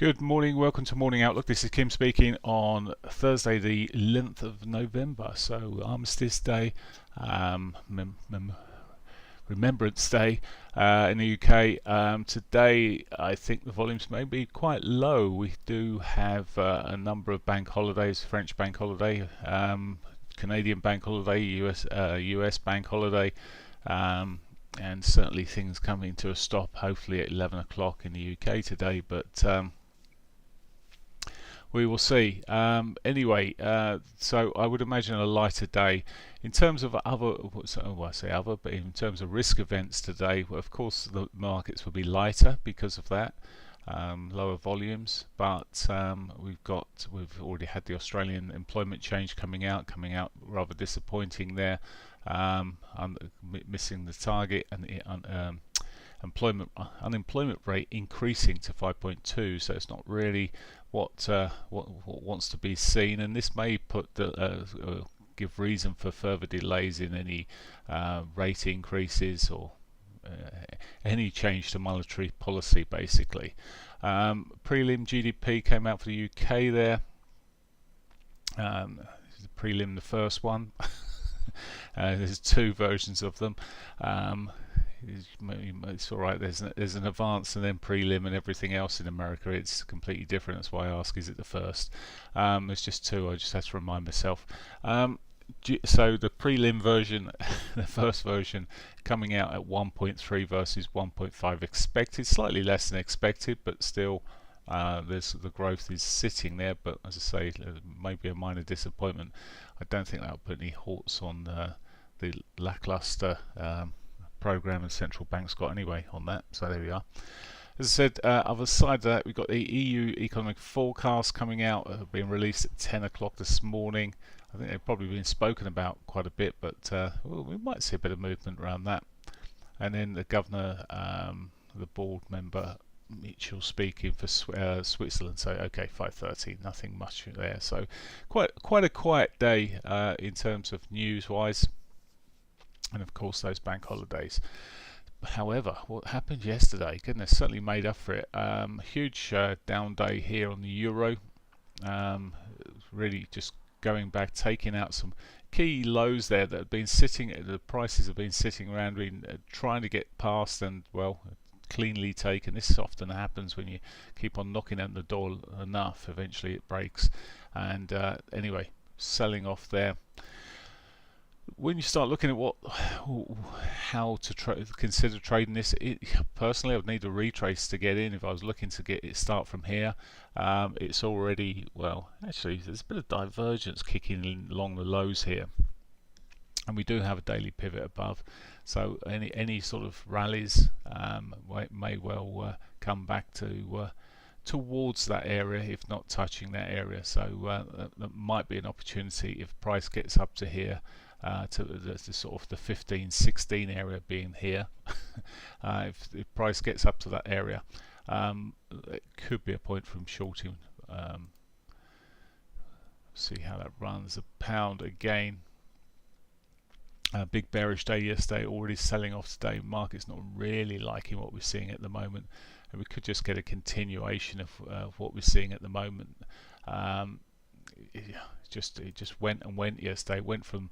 Good morning, welcome to Morning Outlook. This is Kim speaking on Thursday, the 11th of November. So, Armistice Day, Remembrance Day in the UK. Today, I think the volumes may be quite low. We do have a number of bank holidays: French bank holiday, Canadian bank holiday, US bank holiday. And certainly things coming to a stop hopefully at 11 o'clock in the UK today, but we will see. Anyway, so I would imagine a lighter day. In terms of other, well, I say other, but in terms of risk events today, well, of course the markets will be lighter because of that. Lower volumes, but we've already had the Australian employment change coming out rather disappointing there. Missing the target, and the unemployment rate increasing to 5.2, so it's not really what wants to be seen, and this may give reason for further delays in any rate increases or any change to monetary policy, basically. Prelim GDP came out for the UK there. The prelim, the first one. There's two versions of them. It's alright, there's an advance and then prelim, and everything else in America it's completely different. That's why I ask, is it the first? There's just two, I just have to remind myself. So the prelim version, the first version, coming out at 1.3 versus 1.5 expected, slightly less than expected, but still the growth is sitting there. But as I say, maybe a minor disappointment. I don't think that will put any halts on the lackluster program the central bank's got anyway on that. So there we are. As I said, other side of that, we've got the EU economic forecast coming out, being released at 10 o'clock this morning. I think they've probably been spoken about quite a bit, but we might see a bit of movement around that. And then the governor, the board member, Mitchell speaking for Switzerland. So okay, 5:30, nothing much there. So quite a quiet day in terms of news-wise, and of course those bank holidays. However, what happened yesterday, goodness, certainly made up for it. Huge down day here on the euro. Really just going back, taking out some key lows there that have been sitting. The prices have been sitting around, trying to get past, and well, cleanly taken. This often happens when you keep on knocking at the door enough. Eventually, it breaks. And anyway, selling off there. When you start looking at how to consider trading this, personally, I would need a retrace to get in. If I was looking to get it start from here, it's already, well, actually there's a bit of divergence kicking in along the lows here, and we do have a daily pivot above. So any sort of rallies may well come back to towards that area, if not touching that area. So that might be an opportunity if price gets up to here. To the sort of the 15-16 area being here. If price gets up to that area, it could be a point from shorting. See how that runs. The pound again. Big bearish day yesterday, already selling off today. Market's not really liking what we're seeing at the moment, and we could just get a continuation of what we're seeing at the moment. It just went and went yesterday. Went from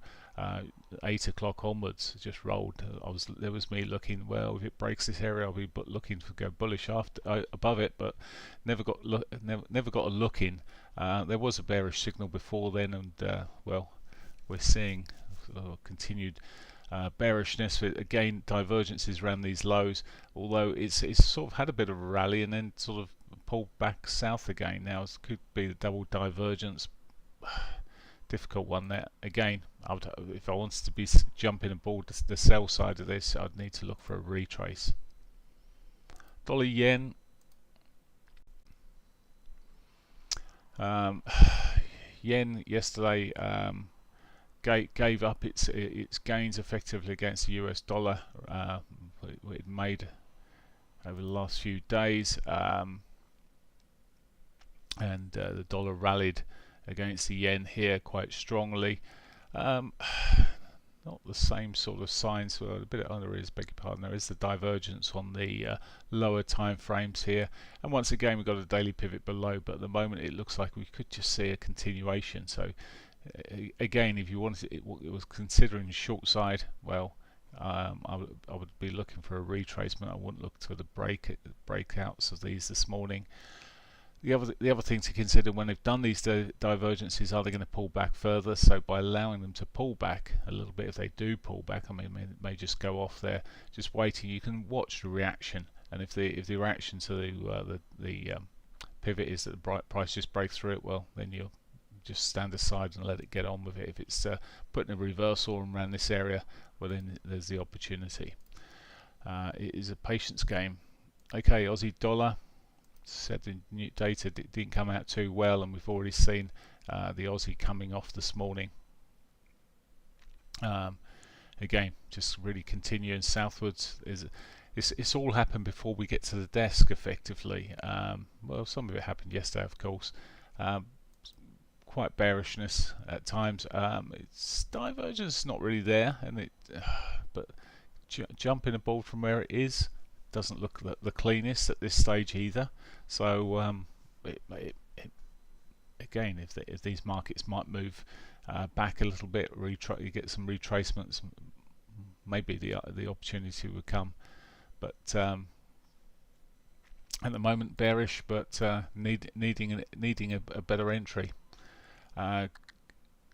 8 o'clock onwards, just rolled. There was me looking, well, if it breaks this area, I'll be looking to go bullish above it, but never got a look in. There was a bearish signal before then, and well, we're seeing continued bearishness. Again, divergences around these lows, although it's sort of had a bit of a rally and then sort of pulled back south again. Now it could be the double divergence. Difficult one there. Again, if I wanted to be jumping aboard the sell side of this, I'd need to look for a retrace. Dolly Yen. Yen yesterday gave up its gains effectively against the US dollar. It made over the last few days, and the dollar rallied against the yen here quite strongly. Not not the same sort of signs. Well, a bit of, there is, beg your pardon, there is the divergence on the lower time frames here, and once again we've got a daily pivot below, but at the moment it looks like we could just see a continuation. So again, if you wanted it was considering short side, well, I would be looking for a retracement. I wouldn't look to the breakouts of these this morning. The other thing to consider when they've done these divergences, are they going to pull back further? So by allowing them to pull back a little bit, if they do pull back, I mean, it may just go off there, just waiting. You can watch the reaction, and if the reaction to the pivot is that the price just breaks through it, well, then you'll just stand aside and let it get on with it. If it's putting a reversal around this area, well, then there's the opportunity. It is a patience game. Okay, Aussie dollar. Said the new data didn't come out too well, and we've already seen the Aussie coming off this morning. Again, just really continuing southwards. It's all happened before we get to the desk, effectively. Well, some of it happened yesterday, of course. Quite bearishness at times. It's divergence not really there, and but jumping aboard from where it is doesn't look the cleanest at this stage either. So again, if these markets might move back a little bit, you get some retracements, maybe the opportunity would come. But at the moment, bearish, but needing a better entry.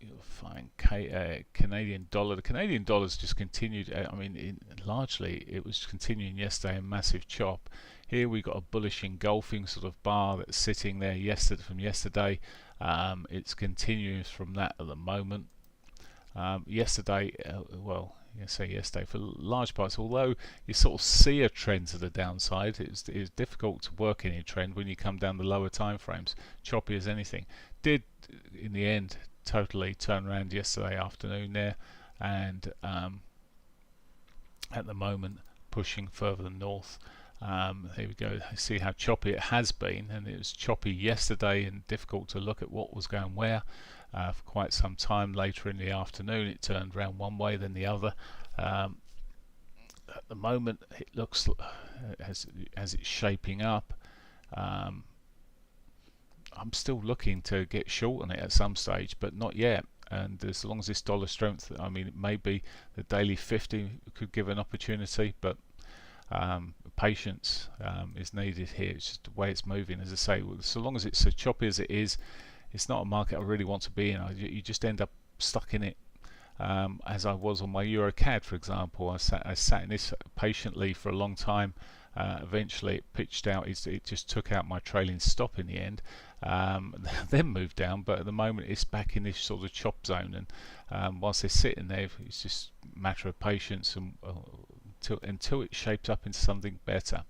You'll find Canadian dollar. The Canadian dollar's just continued. I mean, largely it was continuing yesterday, a massive chop. Here we got a bullish engulfing sort of bar that's sitting there from yesterday. It's continuing from that at the moment. Yesterday, yesterday for large parts, although you sort of see a trend to the downside, it's difficult to work any trend when you come down the lower time frames. Choppy as anything. Did in the end totally turn around yesterday afternoon there, and at the moment pushing further north. Here we go. See how choppy it has been, and it was choppy yesterday and difficult to look at what was going where for quite some time. Later in the afternoon it turned around one way then the other. At the moment it looks as it's shaping up, I'm still looking to get short on it at some stage, but not yet. And as long as this dollar strength, I mean, it may be the daily 50 could give an opportunity, but patience is needed here. It's just the way it's moving. As I say, so long as it's so choppy as it is, it's not a market I really want to be in. You just end up stuck in it. As I was on my Euro CAD, for example, I sat in this patiently for a long time. Eventually it pitched out, it just took out my trailing stop in the end, then moved down, but at the moment it's back in this sort of chop zone, and whilst they're sitting there, it's just a matter of patience and until it shapes up into something better.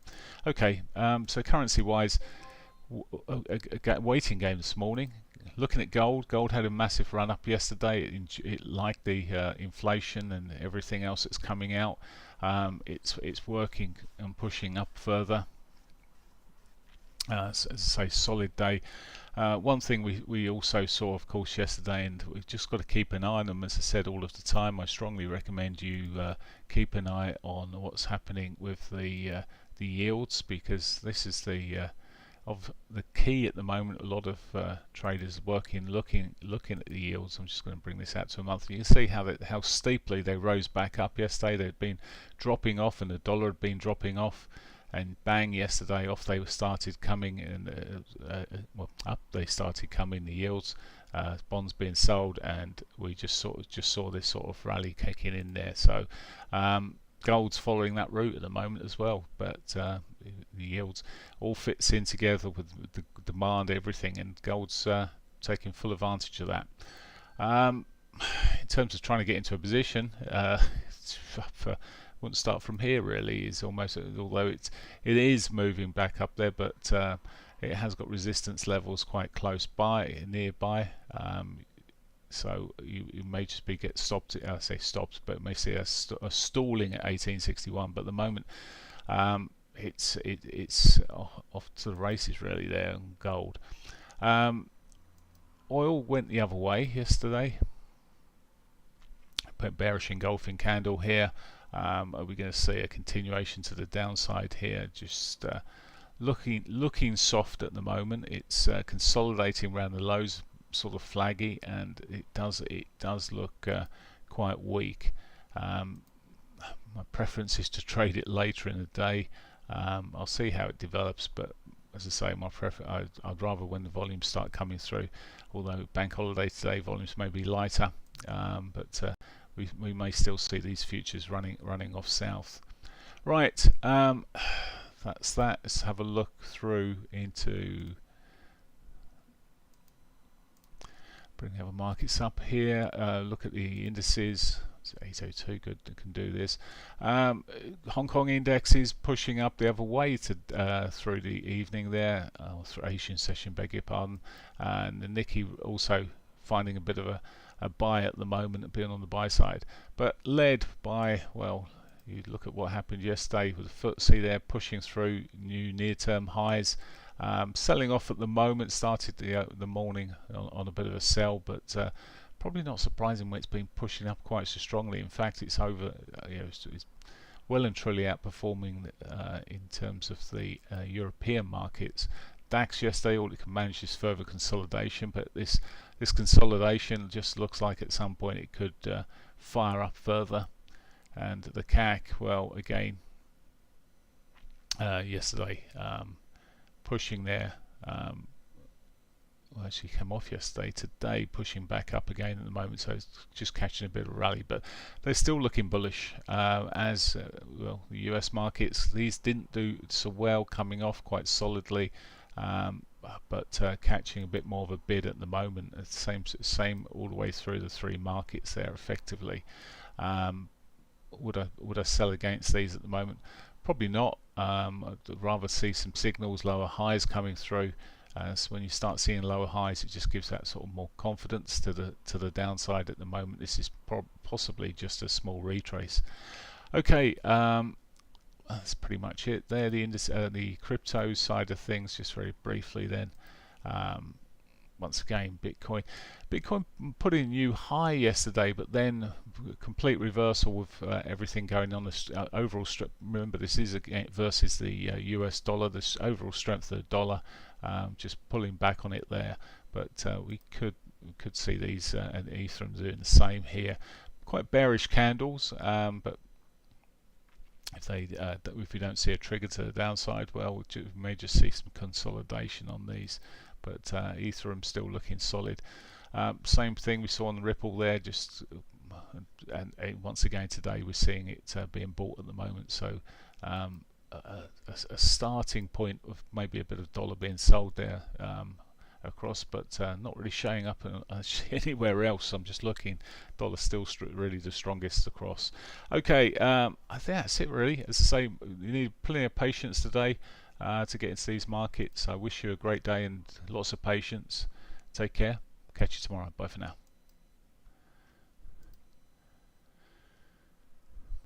Okay, so currency wise, a waiting game this morning. Looking at gold, gold had a massive run up yesterday. It liked the inflation and everything else that's coming out. It's working and pushing up further. As I say, solid day. One thing we also saw, of course, yesterday, and we've just got to keep an eye on them. As I said all of the time, I strongly recommend you keep an eye on what's happening with the yields, because this is the key at the moment. A lot of traders looking at the yields. I'm just going to bring this out to a month. You can see how steeply they rose back up yesterday. They'd been dropping off, and the dollar had been dropping off, and bang, yesterday off they started coming, and up they started coming, the yields, bonds being sold, and we just saw this sort of rally kicking in there. So gold's following that route at the moment as well, but the yields all fits in together with the demand, everything, and gold's taking full advantage of that. In terms of trying to get into a position, wouldn't start from here really. Is almost, although it is moving back up there, but it has got resistance levels quite close by, nearby. So you may just get stopped. I say stopped, but may see a stalling at 1861. But at the moment, it's off to the races really there on gold. Oil went the other way yesterday. bearish engulfing candle here. Are we going to see a continuation to the downside here? Just looking soft at the moment. It's consolidating around the lows, sort of flaggy, and it does look quite weak. My preference is to trade it later in the day. I'll see how it develops, but as I say, I'd rather when the volumes start coming through. Although bank holiday today, volumes may be lighter, but we may still see these futures running off south. Right, that's that. Let's have a look through into. Bring the other markets up here. Look at the indices. It's 802, good, can do this. Hong Kong index is pushing up the other way through the evening there, through Asian session, beg your pardon. And the Nikkei also finding a bit of a buy at the moment, being on the buy side. But led by, well, you look at what happened yesterday with the FTSE there pushing through new near-term highs. Selling off at the moment, started the morning on a bit of a sell, but probably not surprising when it's been pushing up quite so strongly. In fact, it's over, it's well and truly outperforming in terms of the European markets. DAX yesterday, all it can manage is further consolidation, but this consolidation just looks like at some point it could fire up further. And the CAC, well, again, yesterday pushing there. Well, actually came off yesterday. Today pushing back up again at the moment, so it's just catching a bit of a rally, but they're still looking bullish. As well, the US markets, these didn't do so well, coming off quite solidly, but catching a bit more of a bid at the moment. It's same all the way through the three markets there effectively. Would I sell against these at the moment? Probably not. I'd rather see some signals, lower highs coming through. So when you start seeing lower highs, it just gives that sort of more confidence to the downside. At the moment, this is possibly just a small retrace. Okay, that's pretty much it there. The crypto side of things, just very briefly then. Once again, Bitcoin put in a new high yesterday, but then complete reversal with everything going on. The overall remember, this is again versus the US dollar. This overall strength of the dollar, just pulling back on it there. But we could see these and Ethereum doing the same here. Quite bearish candles, but if we don't see a trigger to the downside, well, we may just see some consolidation on these. But Ethereum still looking solid. Same thing we saw on the Ripple there, just and once again today we're seeing it being bought at the moment. So a starting point of maybe a bit of dollar being sold there across, but not really showing up anywhere else. I'm just looking. Dollar still really the strongest across. Okay, I think that's it really. As I say, you need plenty of patience today to get into these markets. I wish you a great day and lots of patience. Take care. Catch you tomorrow. Bye for now.